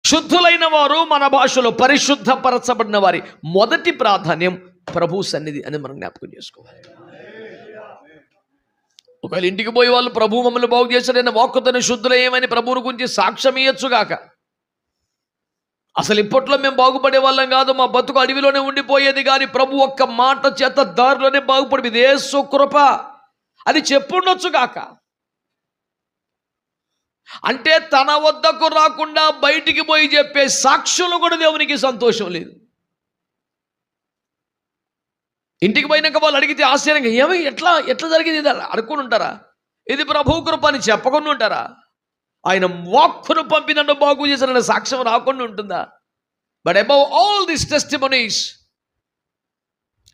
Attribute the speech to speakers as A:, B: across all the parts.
A: శుద్ధులైన వారు మన భాషలో పరిశుద్ధపరచబడిన వారి మొదటి ప్రాధాన్యం ప్రభు సన్నిధి అని మనం జ్ఞాపకం చేసుకోవాలి. ఒకవేళ ఇంటికి పోయి వాళ్ళు ప్రభు మమ్మల్ని బాగు చేశాడన్న వాక్కుతోనే శుద్ధులయ్యేమని ప్రభువుని గురించి సాక్ష్యం ఇయ్యొచ్చుగాక. అసలు ఇప్పట్లో మేము బాగుపడే వాళ్ళం కాదు, మా బతుకు అడవిలోనే ఉండిపోయేది, కానీ ప్రభు ఒక్క మాట చేత దారిలోనే బాగుపడి ఇదే సుకృప అని చెప్పుండొచ్చుగాక. అంటే తన వద్దకు రాకుండా బయటికి పోయి చెప్పే సాక్ష్యంలో కూడా దేవునికి సంతోషం లేదు. ఇంటికి పోయినాక వాళ్ళు అడిగితే ఆశ్చర్యంగా ఏమై ఎట్లా జరిగింది ఇది అనుకుని ఉంటారా? ఇది ప్రభు కృప అని చెప్పకుండా ఉంటారా? ఆయన వాక్కును పంపి నన్ను బాగు చేశారన్న సాక్ష్యం రాకుండా ఉంటుందా? But above all these testimonies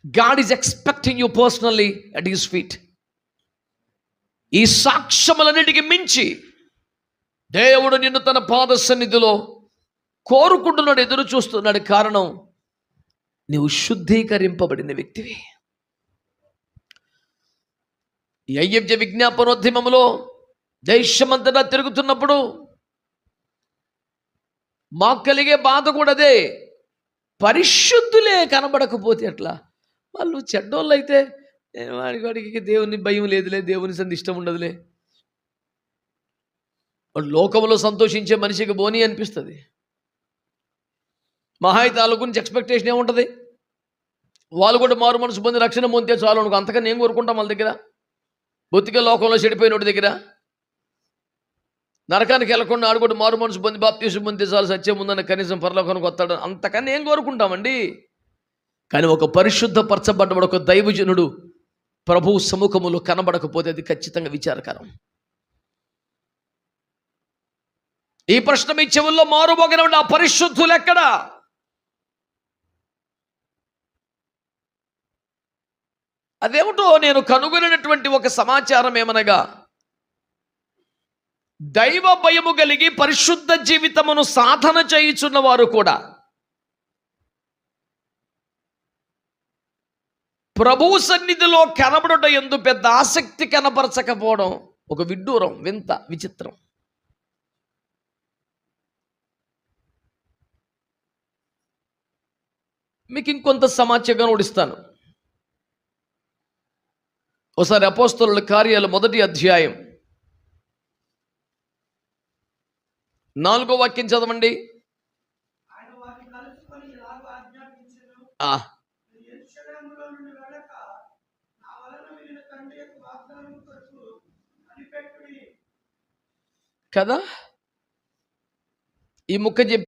A: God is expecting you personally at his feet. ఈ సాక్ష్యములన్నిటికీ మించి దేవుడు నిన్ను తన పాద సన్నిధిలో కోరుకుంటున్నాడు, ఎదురు చూస్తున్నాడు. కారణం, నీవు శుద్ధీకరింపబడిన వ్యక్తివి. ఈ అయ్యబ్జ విజ్ఞాపనోద్యమంలో దేశమంతటా తిరుగుతున్నప్పుడు మాకు కలిగే బాధ కూడా అదే. పరిశుద్ధులే కనబడకపోతే ఎట్లా? వాళ్ళు చెడ్డోళ్ళు అయితే వాడికి దేవుని భయం లేదులే, దేవుని సంది ఇష్టం ఉండదులే, వాడు లోకంలో సంతోషించే మనిషికి బోని అనిపిస్తుంది. మహాయితాల గురించి ఎక్స్పెక్టేషన్ ఏముంటుంది? వాళ్ళు కూడా మారు మనసు పొంది రక్షణ పొందితే చాలు అనుకో. అంతకని ఏం కోరుకుంటాం వాళ్ళ దగ్గర? బొత్తిగా లోకంలో చెడిపోయినోడి దగ్గర నరకానికి వెళ్ళకుండా ఆడు కూడా మారు మనసు పొంది బాప్తీసం పొందితే చాలు, సత్యం ఉందని కనీసం పరలోకానికి వస్తాడు. అంతకని ఏం కోరుకుంటామండి? కానీ ఒక పరిశుద్ధపరచబడ్డవాడు, ఒక దైవజనుడు ప్రభు సముఖములో కనబడకపోతే అది ఖచ్చితంగా విచారకరం. ఈ ప్రశ్న మీ చెవుల్లో మారుమోగిన ఆ పరిశుద్ధులు ఎక్కడా? అదేమిటో నేను కనుగొనినటువంటి ఒక సమాచారం ఏమనగా, దైవ భయము కలిగి పరిశుద్ధ జీవితమును సాధన చేయుచున్న వారు కూడా ప్రభువు సన్నిధిలో కనబడుట ఎందు పెద్ద ఆసక్తి కనపరచకపోవడం ఒక విడ్డూరం, వింత, విచిత్రం. మీకు ఇంకొంత సమాచారం ఓడిస్తాను. ఒకసారి అపోస్తలుల కార్యాలు 1వ అధ్యాయం 4వ వాక్యం చదవండి. కదా ఈ ముక్క చెప్పి